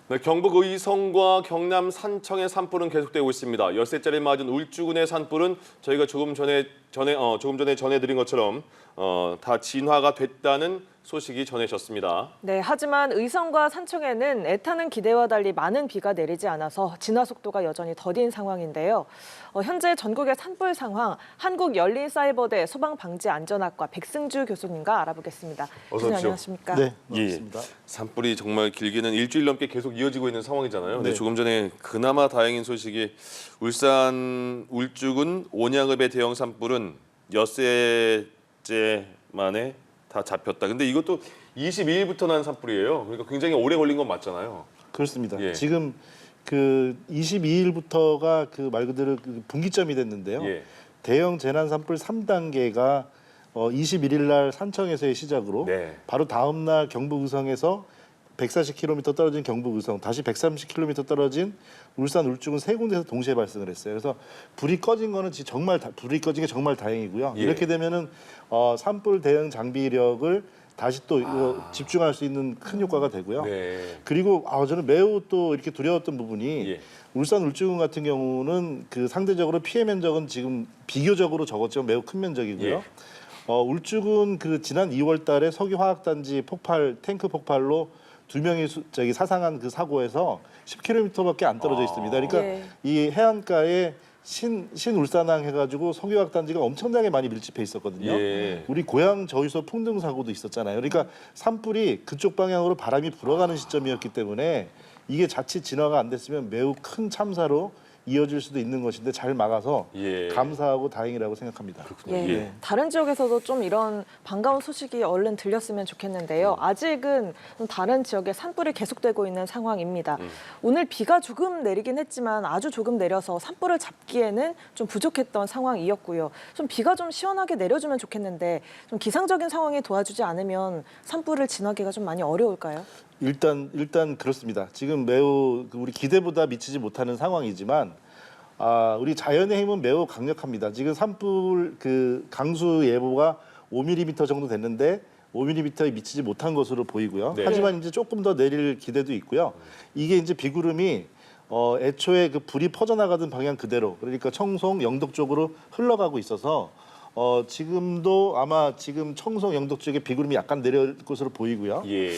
네, 경북 의성과 경남 산청의 산불은 계속되고 있습니다. 열세짜리 맞은 울주군의 산불은 저희가 조금 전에 전해드린 것처럼 다 진화가 됐다는 소식이 전해졌습니다. 네, 하지만 의성과 산청에는 애타는 기대와 달리 많은 비가 내리지 않아서 진화 속도가 여전히 더딘 상황인데요. 현재 전국의 산불 상황 한국열린사이버대 소방방지안전학과 백승주 교수님과 알아보겠습니다. 어서 오십시오. 안녕하십니까? 네, 예, 맞습니다. 산불이 정말 길게는 일주일 넘게 계속 이어지고 있는 상황이잖아요. 네, 네. 조금 전에 그나마 다행인 소식이 울산 울주군 온양읍의 대형 산불은 엿새째 만에 다 잡혔다. 근데 이것도 22일부터 난 산불이에요. 그러니까 굉장히 오래 걸린 건 맞잖아요. 그렇습니다. 예. 지금 그 22일부터가 그 말 그대로 그 분기점이 됐는데요. 예. 대형 재난 산불 3단계가 21일 날 산청에서의 시작으로 네. 바로 다음 날 경북 의성에서 140km 떨어진 경북 의성, 다시 130km 떨어진 울산 울주군 세 군데에서 동시에 발생을 했어요. 그래서 불이 꺼진 거는 불이 꺼진 게 정말 다행이고요. 예. 이렇게 되면은 산불 대응 장비력을 다시 또 집중할 수 있는 큰 효과가 되고요. 네. 그리고 저는 매우 또 이렇게 두려웠던 부분이 예. 울산 울주군 같은 경우는 그 상대적으로 피해 면적은 지금 비교적으로 적었지만 매우 큰 면적이고요. 예. 울주군 그 지난 2월달에 석유화학단지 탱크 폭발로 2명이 사상한 그 사고에서 10km밖에 안 떨어져 있습니다. 그러니까 예. 이 해안가에 신울산항 해가지고 석유화학단지가 엄청나게 많이 밀집해 있었거든요. 예. 우리 고향 저위소 풍등 사고도 있었잖아요. 그러니까 산불이 그쪽 방향으로 바람이 불어가는 시점이었기 때문에 이게 자칫 진화가 안 됐으면 매우 큰 참사로 이어질 수도 있는 것인데 잘 막아서 예. 감사하고 다행이라고 생각합니다. 예. 예. 다른 지역에서도 좀 이런 반가운 소식이 얼른 들렸으면 좋겠는데요. 아직은 좀 다른 지역에 산불이 계속되고 있는 상황입니다. 오늘 비가 조금 내리긴 했지만 아주 조금 내려서 산불을 잡기에는 좀 부족했던 상황이었고요. 좀 비가 좀 시원하게 내려주면 좋겠는데 좀 기상적인 상황이 도와주지 않으면 산불을 진화하기가 좀 많이 어려울까요? 일단 그렇습니다. 지금 매우 우리 기대보다 미치지 못하는 상황이지만 우리 자연의 힘은 매우 강력합니다. 지금 산불 그 강수 예보가 5mm 정도 됐는데 5mm에 미치지 못한 것으로 보이고요. 네. 하지만 이제 조금 더 내릴 기대도 있고요. 이게 이제 비구름이 애초에 그 불이 퍼져나가던 방향 그대로 그러니까 청송 영덕 쪽으로 흘러가고 있어서 지금도 아마 지금 청송 영덕 쪽에 비구름이 약간 내려올 것으로 보이고요. 예.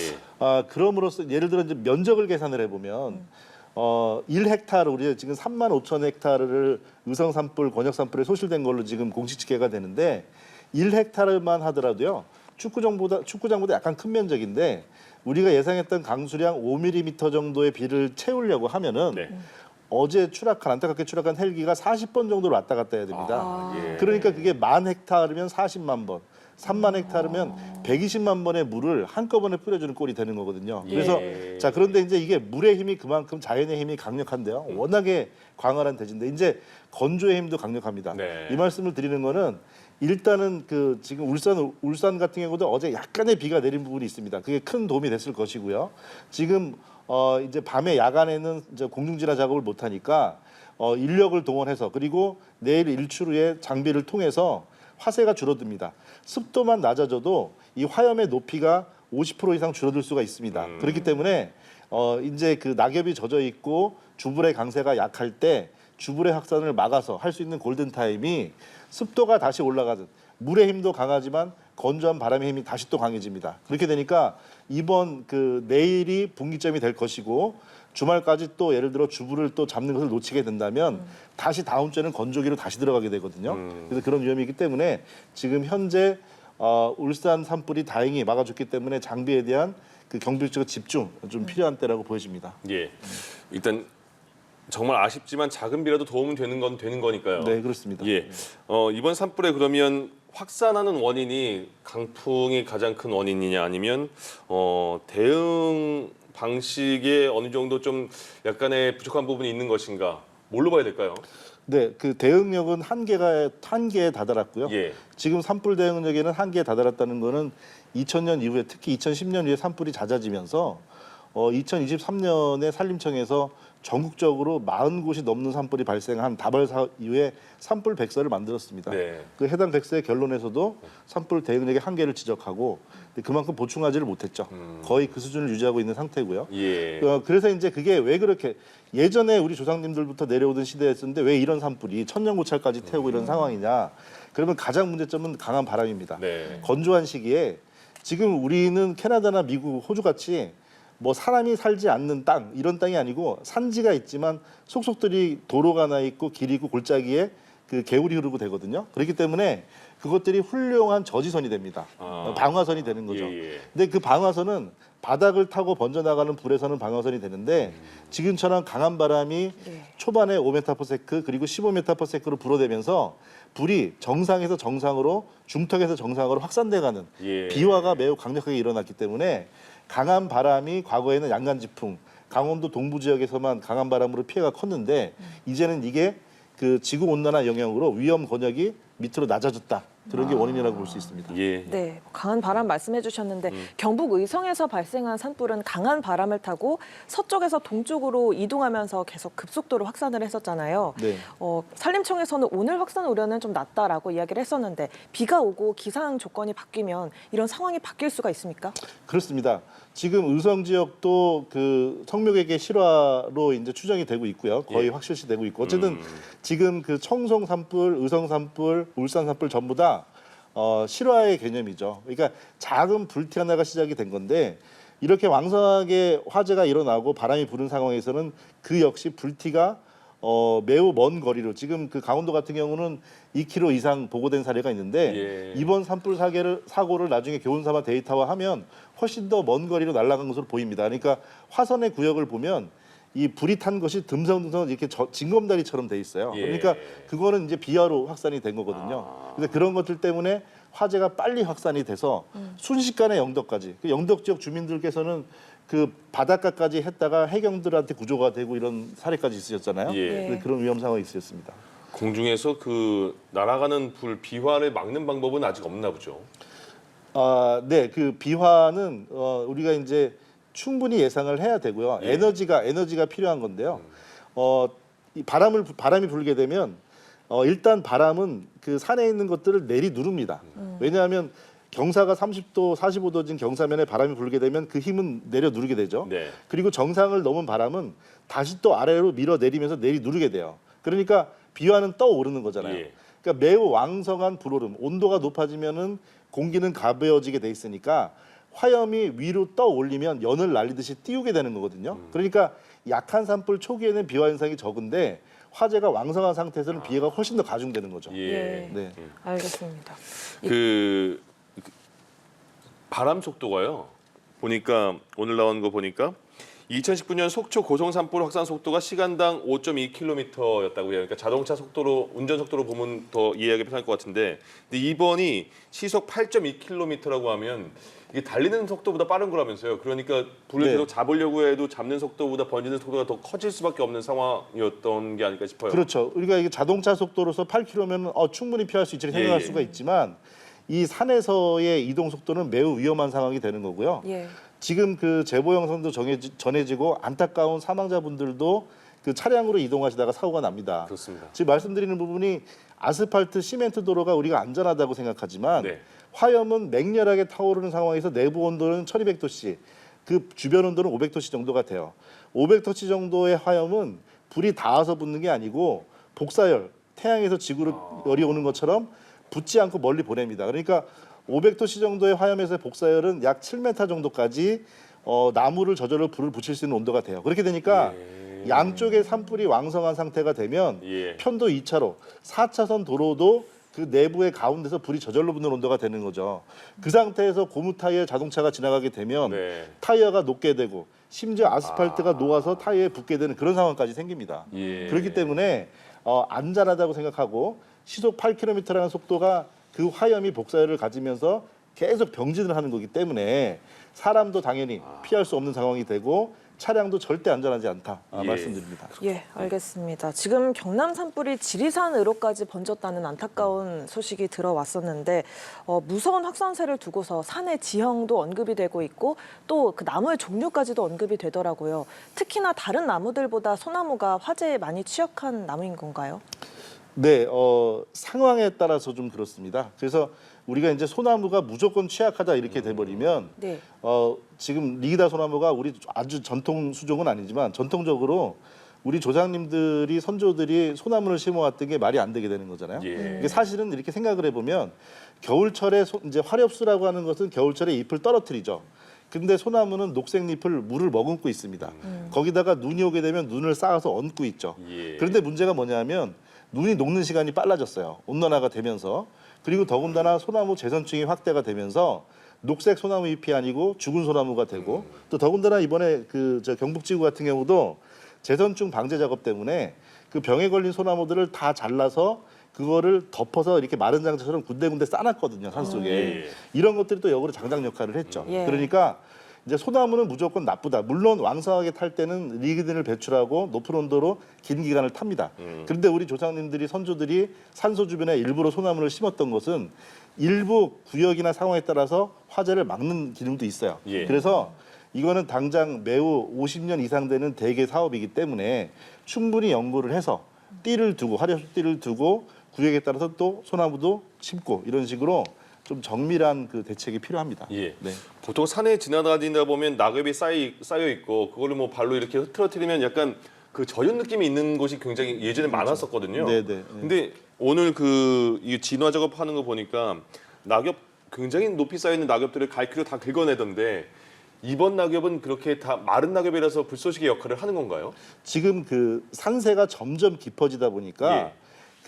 그럼으로써 예를 들어 이제 면적을 계산을 해보면 1헥타르 우리 지금 35,000헥타르를 의성 산불, 권역 산불에 소실된 걸로 지금 공식 집계가 되는데 1헥타르만 하더라도요 축구장보다 약간 큰 면적인데 우리가 예상했던 강수량 5mm 정도의 비를 채우려고 하면은 네. 어제 안타깝게 추락한 헬기가 40번 정도로 왔다 갔다 해야 됩니다. 예. 그러니까 그게 10,000헥타르면 40만 번, 3만 헥타르면 120만 번의 물을 한꺼번에 뿌려주는 꼴이 되는 거거든요. 그래서 예. 자 그런데 이제 이게 물의 힘이 그만큼 자연의 힘이 강력한데요. 워낙에 광활한 대지인데 이제 건조의 힘도 강력합니다. 네. 이 말씀을 드리는 거는 일단은 그 지금 울산 같은 경우도 어제 약간의 비가 내린 부분이 있습니다. 그게 큰 도움이 됐을 것이고요. 지금 이제 밤에 야간에는 이제 공중진화 작업을 못 하니까 인력을 동원해서 그리고 내일 일출 후에 장비를 통해서 화세가 줄어듭니다. 습도만 낮아져도 이 화염의 높이가 50% 이상 줄어들 수가 있습니다. 그렇기 때문에 이제 그 낙엽이 젖어 있고 주불의 강세가 약할 때 주불의 확산을 막아서 할 수 있는 골든 타임이 습도가 다시 올라가든 물의 힘도 강하지만 건조한 바람의 힘이 다시 또 강해집니다. 그렇게 되니까 이번 그 내일이 분기점이 될 것이고 주말까지 또 예를 들어 주불을 또 잡는 것을 놓치게 된다면 다시 다음 주에는 건조기로 다시 들어가게 되거든요. 그래서 그런 위험이 있기 때문에 지금 현재 울산 산불이 다행히 막아줬기 때문에 장비에 대한 그 경비적 집중 좀 필요한 때라고 보여집니다. 예. 일단 정말 아쉽지만 작은 비라도 도움은 되는 건 되는 거니까요. 네, 그렇습니다. 예. 이번 산불에 그러면 확산하는 원인이 강풍이 가장 큰 원인이냐 아니면 대응 방식에 어느 정도 좀 약간의 부족한 부분이 있는 것인가? 뭘로 봐야 될까요? 네, 그 대응력은 한계에 다다랐고요. 예. 지금 산불 대응력에는 한계에 다다랐다는 거는 2000년 이후에 특히 2010년 이후에 산불이 잦아지면서 2023년에 산림청에서 전국적으로 40곳이 넘는 산불이 발생한 다발사 이후에 산불 백서를 만들었습니다. 네. 그 해당 백서의 결론에서도 산불 대응력의 한계를 지적하고 그만큼 보충하지를 못했죠. 거의 그 수준을 유지하고 있는 상태고요. 예. 그래서 이제 그게 왜 그렇게 예전에 우리 조상님들부터 내려오던 시대였었는데 왜 이런 산불이 천년고찰까지 태우고 이런 상황이냐? 그러면 가장 문제점은 강한 바람입니다. 네. 건조한 시기에 지금 우리는 캐나다나 미국, 호주 같이 뭐 사람이 살지 않는 땅 이런 땅이 아니고 산지가 있지만 속속들이 도로가 나 있고 길이 있고 골짜기에 그 개울이 흐르고 되거든요. 그렇기 때문에 그것들이 훌륭한 저지선이 됩니다. 방화선이 되는 거죠. 예. 근데 그 방화선은 바닥을 타고 번져나가는 불에서는 방화선이 되는데 지금처럼 강한 바람이 초반에 5m/s 그리고 15m/s로 불어대면서 불이 정상에서 정상으로 중턱에서 정상으로 확산돼가는 예. 비화가 매우 강력하게 일어났기 때문에 강한 바람이 과거에는 양간지풍, 강원도 동부 지역에서만 강한 바람으로 피해가 컸는데 이제는 이게 그 지구 온난화 영향으로 위험 권역이 밑으로 낮아졌다. 그런 게 원인이라고 볼 수 있습니다. 예. 네, 강한 바람 말씀해 주셨는데 경북 의성에서 발생한 산불은 강한 바람을 타고 서쪽에서 동쪽으로 이동하면서 계속 급속도로 확산을 했었잖아요. 네. 산림청에서는 오늘 확산 우려는 좀 낮다라고 이야기를 했었는데 비가 오고 기상 조건이 바뀌면 이런 상황이 바뀔 수가 있습니까? 그렇습니다. 지금 의성 지역도 그 성묘개개 실화로 이제 추정이 되고 있고요. 거의 예. 확실시되고 있고 어쨌든 지금 그 청송 산불, 의성 산불, 울산 산불 전부 다 실화의 개념이죠. 그러니까 작은 불티 하나가 시작이 된 건데 이렇게 왕성하게 화재가 일어나고 바람이 부는 상황에서는 그 역시 불티가 매우 먼 거리로 지금 그 강원도 같은 경우는 2km 이상 보고된 사례가 있는데 예. 이번 산불 사고를 나중에 교훈 삼아 데이터화하면 훨씬 더 먼 거리로 날아간 것으로 보입니다. 그러니까 화선의 구역을 보면 이 불이 탄 것이 듬성듬성 이렇게 징검다리처럼 돼 있어요. 예. 그러니까 그거는 이제 비화로 확산이 된 거거든요. 근데 그런 것들 때문에 화재가 빨리 확산이 돼서 순식간에 영덕까지 그 영덕 지역 주민들께서는 그 바닷가까지 했다가 해경들한테 구조가 되고 이런 사례까지 있으셨잖아요. 예. 근데 그런 위험 상황이 있었습니다. 공중에서 그 날아가는 불 비화를 막는 방법은 아직 없나 보죠. 네, 그 비화는 우리가 이제 충분히 예상을 해야 되고요. 예. 에너지가 필요한 건데요. 이 바람이 불게 되면 일단 바람은 그 산에 있는 것들을 내리 누릅니다. 왜냐하면 경사가 30도, 45도진 경사면에 바람이 불게 되면 그 힘은 내려 누르게 되죠. 네. 그리고 정상을 넘은 바람은 다시 또 아래로 밀어 내리면서 내리 누르게 돼요. 그러니까 비화는 떠오르는 거잖아요. 예. 그러니까 매우 왕성한 불오름, 온도가 높아지면은 공기는 가벼워지게 돼 있으니까 화염이 위로 떠올리면 연을 날리듯이 띄우게 되는 거거든요. 그러니까 약한 산불 초기에는 비화 현상이 적은데 화재가 왕성한 상태에서는 비해가 훨씬 더 가중되는 거죠. 예. 네. 알겠습니다. 그 바람 속도가요. 보니까 오늘 나온 거 보니까 2019년 속초 고성 산불 확산 속도가 시간당 5.2km였다고요. 그러니까 자동차 속도로 운전 속도로 보면 더 이해하기 편할 것 같은데, 근데 이번이 시속 8.2km라고 하면 이게 달리는 속도보다 빠른 거라면서요. 그러니까 불을 네. 계속 잡으려고 해도 잡는 속도보다 번지는 속도가 더 커질 수밖에 없는 상황이었던 게 아닐까 싶어요. 그렇죠. 우리가 이게 자동차 속도로서 8km면 충분히 피할 수 있지 생각할 예. 수가 있지만 이 산에서의 이동 속도는 매우 위험한 상황이 되는 거고요. 예. 지금 그 제보 영상도 전해지고 안타까운 사망자분들도 그 차량으로 이동하시다가 사고가 납니다. 그렇습니다. 지금 말씀드리는 부분이 아스팔트, 시멘트 도로가 우리가 안전하다고 생각하지만 네. 화염은 맹렬하게 타오르는 상황에서 내부 온도는 1200도씨, 그 주변 온도는 500도씨 정도가 돼요. 500도씨 정도의 화염은 불이 닿아서 붙는 게 아니고 복사열, 태양에서 지구로 열이 오는 것처럼 붙지 않고 멀리 보냅니다. 그러니까 500도씨 정도의 화염에서의 복사열은 약 7m 정도까지 나무를 저절로 불을 붙일 수 있는 온도가 돼요. 그렇게 되니까 양쪽에 산불이 왕성한 상태가 되면 예. 편도 2차로, 4차선 도로도 그 내부의 가운데서 불이 저절로 붙는 온도가 되는 거죠. 그 상태에서 고무 타이어 자동차가 지나가게 되면 네. 타이어가 녹게 되고 심지어 아스팔트가 녹아서 타이어에 붙게 되는 그런 상황까지 생깁니다. 예. 그렇기 때문에 안전하다고 생각하고 시속 8km라는 속도가 그 화염이 복사열을 가지면서 계속 병진을 하는 거기 때문에 사람도 당연히 피할 수 없는 상황이 되고 차량도 절대 안전하지 않다 예. 말씀드립니다. 예, 알겠습니다. 지금 경남 산불이 지리산으로까지 번졌다는 안타까운 소식이 들어왔었는데 무서운 확산세를 두고서 산의 지형도 언급이 되고 있고 또 그 나무의 종류까지도 언급이 되더라고요. 특히나 다른 나무들보다 소나무가 화재에 많이 취약한 나무인 건가요? 네, 상황에 따라서 좀 그렇습니다. 그래서 우리가 이제 소나무가 무조건 취약하다 이렇게 돼버리면 네. 지금 리기다 소나무가 우리 아주 전통 수종은 아니지만 전통적으로 우리 조상님들이 선조들이 소나무를 심어왔던 게 말이 안 되게 되는 거잖아요. 예. 이게 사실은 이렇게 생각을 해보면 겨울철에 이제 화렵수라고 하는 것은 겨울철에 잎을 떨어뜨리죠. 근데 소나무는 녹색 잎을 물을 머금고 있습니다. 거기다가 눈이 오게 되면 눈을 쌓아서 얹고 있죠. 예. 그런데 문제가 뭐냐면 눈이 녹는 시간이 빨라졌어요. 온난화가 되면서. 그리고 더군다나 소나무 재선층이 확대가 되면서 녹색 소나무 잎이 아니고 죽은 소나무가 되고 또 더군다나 이번에 저 경북지구 같은 경우도 재선충 방제 작업 때문에 그 병에 걸린 소나무들을 다 잘라서 그거를 덮어서 이렇게 마른 장처럼 군데군데 싸놨거든요, 산속에. 예. 이런 것들이 또 역으로 장작 역할을 했죠. 예. 그러니까 이제 소나무는 무조건 나쁘다. 물론 왕성하게 탈 때는 리그딘을 배출하고 높은 온도로 긴 기간을 탑니다. 그런데 우리 조상님들이 선조들이 산소 주변에 일부러 소나무를 심었던 것은 일부 구역이나 상황에 따라서 화재를 막는 기능도 있어요. 예. 그래서 이거는 당장 매우 50년 이상 되는 대개 사업이기 때문에 충분히 연구를 해서 띠를 두고 화렵수 띠를 두고 구역에 따라서 또 소나무도 심고 이런 식으로 좀 정밀한 그 대책이 필요합니다. 예. 네. 보통 산에 지나다니다 보면 낙엽이 쌓여 있고 그거를 뭐 발로 이렇게 흐트러뜨리면 약간 그 저연 느낌이 있는 곳이 굉장히 예전에 많았었거든요. 네네. 네. 근데 오늘 이 진화 작업하는 거 보니까 낙엽 굉장히 높이 쌓여 있는 낙엽들을 갈퀴로 다 긁어내던데 이번 낙엽은 그렇게 다 마른 낙엽이라서 불쏘시개 역할을 하는 건가요? 지금 그 산세가 점점 깊어지다 보니까 예.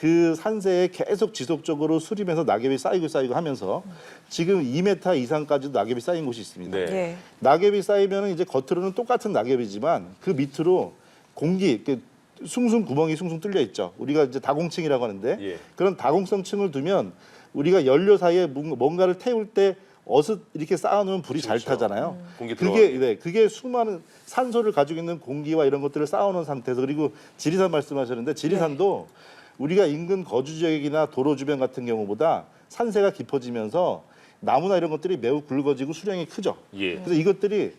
그 산세에 계속 지속적으로 수림해서 낙엽이 쌓이고 하면서 지금 2m 이상까지도 낙엽이 쌓인 곳이 있습니다. 네. 예. 낙엽이 쌓이면 이제 겉으로는 똑같은 낙엽이지만 그 밑으로 공기 이렇게 숭숭 구멍이 숭숭 뚫려 있죠. 우리가 이제 다공층이라고 하는데 예. 그런 다공성층을 두면 우리가 연료 사이에 뭔가를 태울 때 어슷 이렇게 쌓아놓으면 불이 잘 그렇죠. 타잖아요. 공기 그게 수많은 산소를 가지고 있는 공기와 이런 것들을 쌓아놓은 상태에서 그리고 지리산 말씀하셨는데 지리산도 우리가 인근 거주 지역이나 도로 주변 같은 경우보다 산세가 깊어지면서 나무나 이런 것들이 매우 굵어지고 수령이 크죠. 예. 그래서 이것들이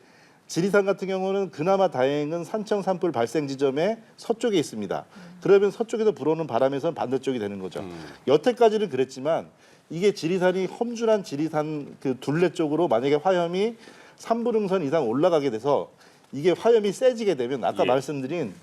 지리산 같은 경우는 그나마 다행은 산청 산불 발생 지점의 서쪽에 있습니다. 그러면 서쪽에서 불어오는 바람에선 반대쪽이 되는 거죠. 여태까지는 그랬지만 이게 지리산이 험준한 지리산 그 둘레 쪽으로 만약에 화염이 3분응선 이상 올라가게 돼서 이게 화염이 세지게 되면 아까 예. 말씀드린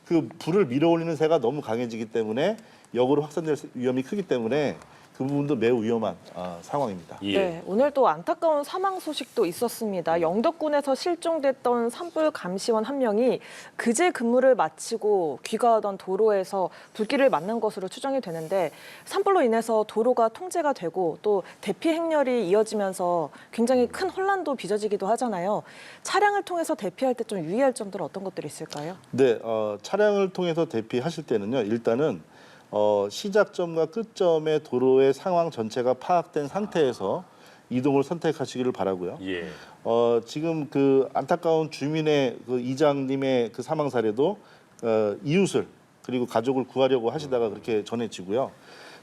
그 불을 밀어올리는 새가 너무 강해지기 때문에 역으로 확산될 위험이 크기 때문에 그 부분도 매우 위험한 상황입니다. 예. 네, 오늘 또 안타까운 사망 소식도 있었습니다. 영덕군에서 실종됐던 산불 감시원 한 명이 그제 근무를 마치고 귀가하던 도로에서 불길을 맞는 것으로 추정이 되는데 산불로 인해서 도로가 통제가 되고 또 대피 행렬이 이어지면서 굉장히 큰 혼란도 빚어지기도 하잖아요. 차량을 통해서 대피할 때 좀 유의할 점들은 어떤 것들이 있을까요? 네, 차량을 통해서 대피하실 때는요. 일단은 시작점과 끝점의 도로의 상황 전체가 파악된 상태에서 이동을 선택하시기를 바라고요. 예. 지금 그 안타까운 주민의 그 이장님의 그 사망 사례도 이웃을 그리고 가족을 구하려고 하시다가 그렇게 전해지고요.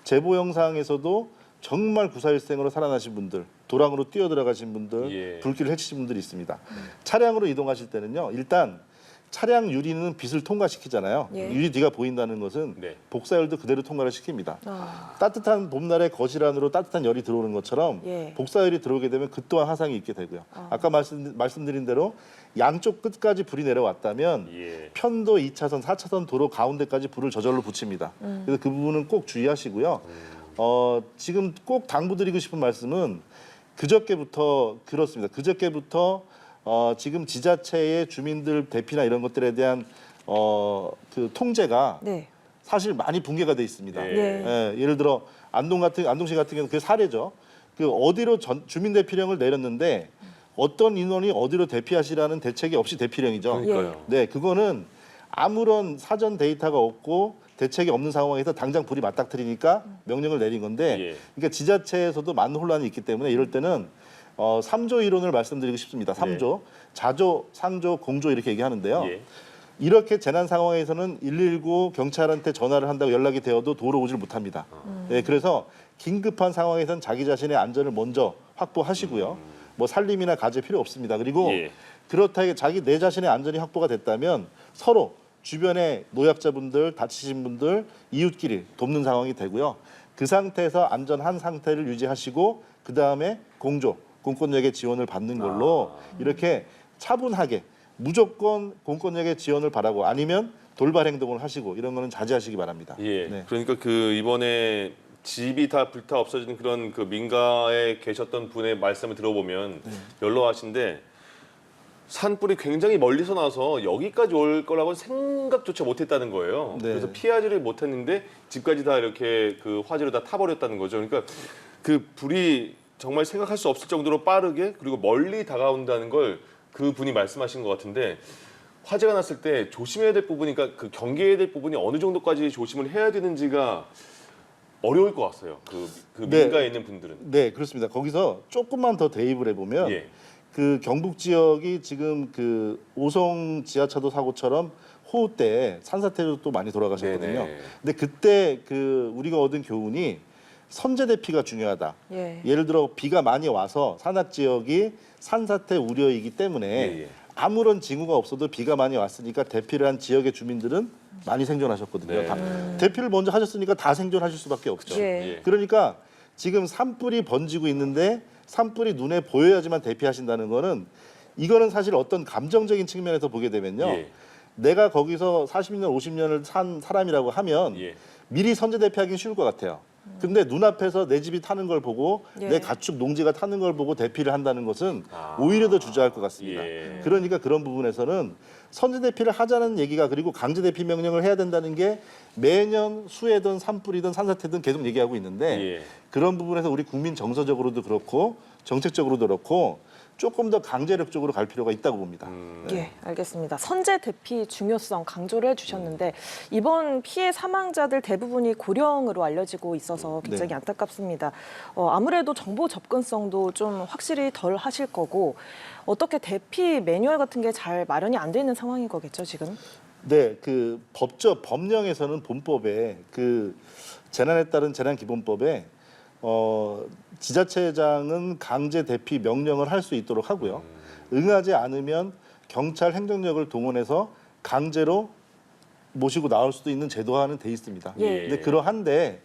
제보 영상에서도 정말 구사일생으로 살아나신 분들, 도랑으로 뛰어들어가신 분들, 예. 불길을 해치신 분들이 있습니다. 차량으로 이동하실 때는요. 일단 차량 유리는 빛을 통과시키잖아요. 예. 유리 뒤가 보인다는 것은 네. 복사열도 그대로 통과를 시킵니다. 아, 따뜻한 봄날의 거실 안으로 따뜻한 열이 들어오는 것처럼 예. 복사열이 들어오게 되면 그 또한 화상이 있게 되고요. 아까 말씀드린 대로 양쪽 끝까지 불이 내려왔다면 예. 편도 2차선, 4차선 도로 가운데까지 불을 저절로 붙입니다. 그래서 그 부분은 꼭 주의하시고요. 지금 꼭 당부드리고 싶은 말씀은 그저께부터 그렇습니다. 그저께부터 지금 지자체의 주민들 대피나 이런 것들에 대한 그 통제가 네. 사실 많이 붕괴가 돼 있습니다. 네. 네. 예를 들어 안동시 같은 경우는 그 사례죠. 그 어디로 주민 대피령을 내렸는데 어떤 인원이 어디로 대피하시라는 대책이 없이 대피령이죠. 그러니까요. 네, 그거는 아무런 사전 데이터가 없고 대책이 없는 상황에서 당장 불이 맞닥뜨리니까 명령을 내린 건데, 예. 그러니까 지자체에서도 많은 혼란이 있기 때문에 이럴 때는 삼조 이론을 말씀드리고 싶습니다. 삼조 자조, 상조, 공조 이렇게 얘기하는데요. 예. 이렇게 재난 상황에서는 119 경찰한테 전화를 한다고 연락이 되어도 도로 오질 못합니다. 네, 그래서 긴급한 상황에서는 자기 자신의 안전을 먼저 확보하시고요. 뭐 살림이나 가재 필요 없습니다. 그리고 예. 그렇다고 내 자신의 안전이 확보가 됐다면 서로 주변의 노약자분들, 다치신 분들, 이웃끼리 돕는 상황이 되고요. 그 상태에서 안전한 상태를 유지하시고 그 다음에 공조, 공권력의 지원을 받는 걸로 이렇게 차분하게 무조건 공권력의 지원을 바라고 아니면 돌발 행동을 하시고 이런 거는 자제하시기 바랍니다. 예. 네. 그러니까 그 이번에 집이 다 불타 없어진 그런 그 민가에 계셨던 분의 말씀을 들어보면 연로하신데 산불이 굉장히 멀리서 나서 여기까지 올 거라고 생각조차 못했다는 거예요. 네. 그래서 피하지를 못했는데 집까지 다 이렇게 그 화재로 다 타버렸다는 거죠. 그러니까 그 불이 정말 생각할 수 없을 정도로 빠르게 그리고 멀리 다가온다는 걸 그 분이 말씀하신 것 같은데 화재가 났을 때 조심해야 될 부분이 그러니까 그 경계해야 될 부분이 어느 정도까지 조심을 해야 되는지가 어려울 것 같아요. 그 네. 민가에 있는 분들은. 네, 그렇습니다. 거기서 조금만 더 대입을 해보면 예. 그 경북 지역이 지금 그 오송 지하차도 사고처럼 호우 때 산사태로 또 많이 돌아가셨거든요. 네네. 근데 그때 그 우리가 얻은 교훈이 선제 대피가 중요하다. 예. 예를 들어 비가 많이 와서 산악 지역이 산사태 우려이기 때문에 예. 아무런 징후가 없어도 비가 많이 왔으니까 대피를 한 지역의 주민들은 많이 생존하셨거든요. 네. 대피를 먼저 하셨으니까 다 생존하실 수밖에 없죠. 예. 그러니까 지금 산불이 번지고 있는데 산불이 눈에 보여야지만 대피하신다는 거는 이거는 사실 어떤 감정적인 측면에서 보게 되면요. 예. 내가 거기서 40년, 50년을 산 사람이라고 하면 예. 미리 선제 대피하기는 쉬울 것 같아요. 근데 눈앞에서 내 집이 타는 걸 보고 예. 내 가축 농지가 타는 걸 보고 대피를 한다는 것은 오히려 더 주저할 것 같습니다. 예. 그러니까 그런 부분에서는 선제 대피를 하자는 얘기가 그리고 강제 대피 명령을 해야 된다는 게 매년 수해든 산불이든 산사태든 계속 얘기하고 있는데 예. 그런 부분에서 우리 국민 정서적으로도 그렇고 정책적으로도 그렇고 조금 더 강제력적으로 갈 필요가 있다고 봅니다. 예, 알겠습니다. 선제 대피 중요성 강조를 해주셨는데 이번 피해 사망자들 대부분이 고령으로 알려지고 있어서 굉장히 네. 안타깝습니다. 아무래도 정보 접근성도 좀 확실히 덜 하실 거고 어떻게 대피 매뉴얼 같은 게 잘 마련이 안 돼 있는 상황인 거겠죠, 지금? 네, 그 법령에서는 본법에 그 재난에 따른 재난기본법에 지자체장은 강제 대피 명령을 할 수 있도록 하고요. 응하지 않으면 경찰 행정력을 동원해서 강제로 모시고 나올 수도 있는 제도화는 돼 있습니다. 예. 근데 그러한데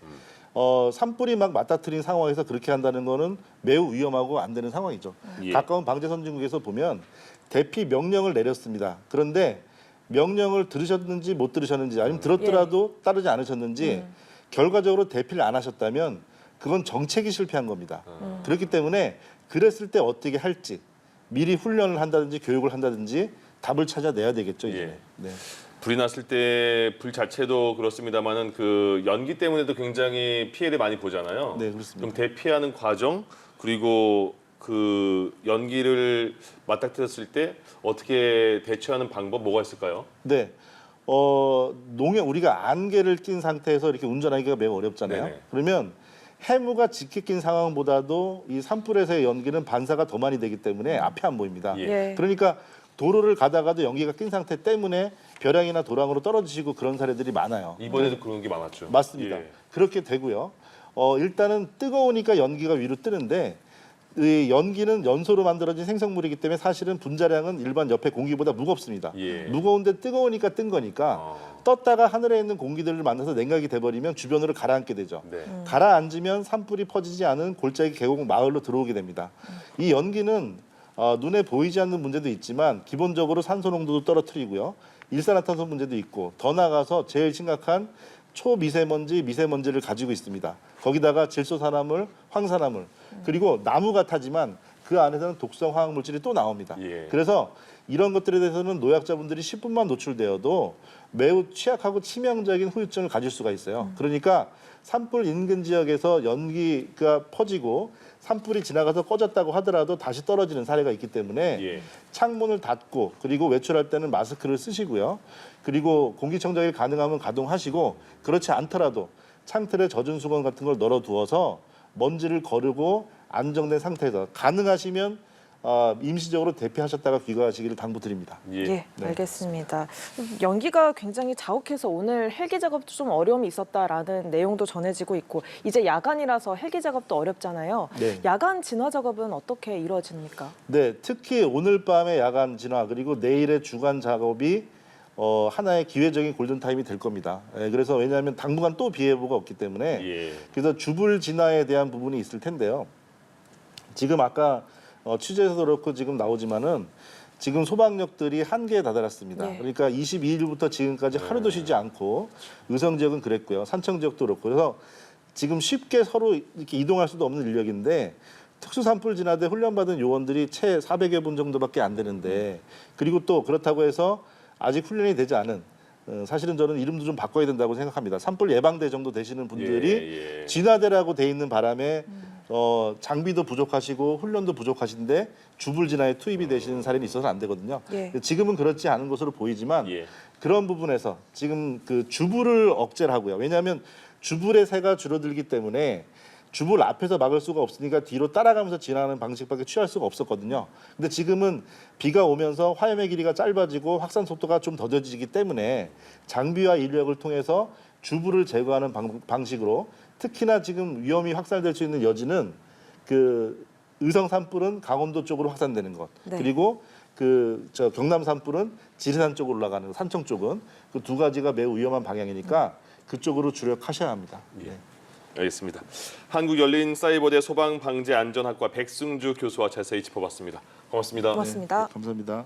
산불이 막 맞닥뜨린 상황에서 그렇게 한다는 거는 매우 위험하고 안 되는 상황이죠. 예. 가까운 방재 선진국에서 보면 대피 명령을 내렸습니다. 그런데 명령을 들으셨는지 못 들으셨는지 아니면 들었더라도 따르지 않으셨는지 결과적으로 대피를 안 하셨다면 그건 정책이 실패한 겁니다. 그렇기 때문에 그랬을 때 어떻게 할지 미리 훈련을 한다든지 교육을 한다든지 답을 찾아내야 되겠죠. 이제. 예. 네. 불이 났을 때 불 자체도 그렇습니다만은 그 연기 때문에도 굉장히 피해를 많이 보잖아요. 네, 그렇습니다. 그럼 대피하는 과정 그리고 그 연기를 맞닥뜨렸을 때 어떻게 대처하는 방법 뭐가 있을까요? 네. 농해 우리가 안개를 낀 상태에서 이렇게 운전하기가 매우 어렵잖아요. 네네. 그러면 해무가 짙게 낀 상황보다도 이 산불에서의 연기는 반사가 더 많이 되기 때문에 앞이 안 보입니다. 예. 예. 그러니까 도로를 가다가도 연기가 낀 상태 때문에 벼랑이나 도랑으로 떨어지시고 그런 사례들이 많아요. 이번에도 그런 게 많았죠. 맞습니다. 예. 그렇게 되고요. 일단은 뜨거우니까 연기가 위로 뜨는데 이 연기는 연소로 만들어진 생성물이기 때문에 사실은 분자량은 일반 옆에 공기보다 무겁습니다. 예. 무거운데 뜨거우니까 뜬 거니까 떴다가 하늘에 있는 공기들을 만나서 냉각이 돼버리면 주변으로 가라앉게 되죠. 네. 가라앉으면 산불이 퍼지지 않은 골짜기 계곡 마을로 들어오게 됩니다. 이 연기는 눈에 보이지 않는 문제도 있지만 기본적으로 산소 농도도 떨어뜨리고요. 일산화탄소 문제도 있고 더 나아가서 제일 심각한 초미세먼지, 미세먼지를 가지고 있습니다. 거기다가 질소산화물, 황산화물 그리고 나무가 타지만 그 안에서는 독성 화학물질이 또 나옵니다. 예. 그래서 이런 것들에 대해서는 노약자분들이 10분만 노출되어도 매우 취약하고 치명적인 후유증을 가질 수가 있어요. 그러니까 산불 인근 지역에서 연기가 퍼지고 산불이 지나가서 꺼졌다고 하더라도 다시 떨어지는 사례가 있기 때문에 예. 창문을 닫고 그리고 외출할 때는 마스크를 쓰시고요. 그리고 공기청정기 가능하면 가동하시고 그렇지 않더라도 창틀에 젖은 수건 같은 걸 널어두어서 먼지를 거르고 안정된 상태에서 가능하시면 임시적으로 대피하셨다가 귀가하시기를 당부드립니다. 예. 예, 네. 알겠습니다. 연기가 굉장히 자욱해서 오늘 헬기 작업도 좀 어려움이 있었다라는 내용도 전해지고 있고 이제 야간이라서 헬기 작업도 어렵잖아요. 네. 야간 진화 작업은 어떻게 이루어집니까? 네, 특히 오늘 밤의 야간 진화 그리고 내일의 주간 작업이 하나의 기회적인 골든 타임이 될 겁니다. 그래서 왜냐하면 당분간 또 비 예보가 없기 때문에 예. 그래서 주불 진화에 대한 부분이 있을 텐데요. 지금 아까 취재에서도 그렇고 지금 나오지만은 지금 소방력들이 한계에 다다랐습니다. 네. 그러니까 22일부터 지금까지 하루도 쉬지 않고 의성 지역은 그랬고요. 산청 지역도 그렇고 그래서 지금 쉽게 서로 이렇게 이동할 수도 없는 인력인데 특수 산불 진화대 훈련받은 요원들이 채 400여 분 정도밖에 안 되는데 그리고 또 그렇다고 해서 아직 훈련이 되지 않은 사실은 저는 이름도 좀 바꿔야 된다고 생각합니다. 산불 예방대 정도 되시는 분들이 예, 예. 진화대라고 돼 있는 바람에 장비도 부족하시고 훈련도 부족하신데 주불 진화에 투입이 되시는 사례는 있어서 안 되거든요. 예. 지금은 그렇지 않은 것으로 보이지만 예. 그런 부분에서 지금 그 주불을 억제를 하고요. 왜냐하면 주불의 새가 줄어들기 때문에 주불 앞에서 막을 수가 없으니까 뒤로 따라가면서 진화하는 방식밖에 취할 수가 없었거든요. 근데 지금은 비가 오면서 화염의 길이가 짧아지고 확산 속도가 좀 더뎌지기 때문에 장비와 인력을 통해서 주불을 제거하는 방식으로 특히나 지금 위험이 확산될 수 있는 여지는 그 의성 산불은 강원도 쪽으로 확산되는 것 네. 그리고 저 경남 산불은 지리산 쪽으로 올라가는 것, 산청 쪽은 그 두 가지가 매우 위험한 방향이니까 그쪽으로 주력하셔야 합니다. 예. 네. 알겠습니다. 한국열린사이버대 소방방재안전학과 백승주 교수와 자세히 짚어봤습니다. 고맙습니다. 고맙습니다. 감사합니다.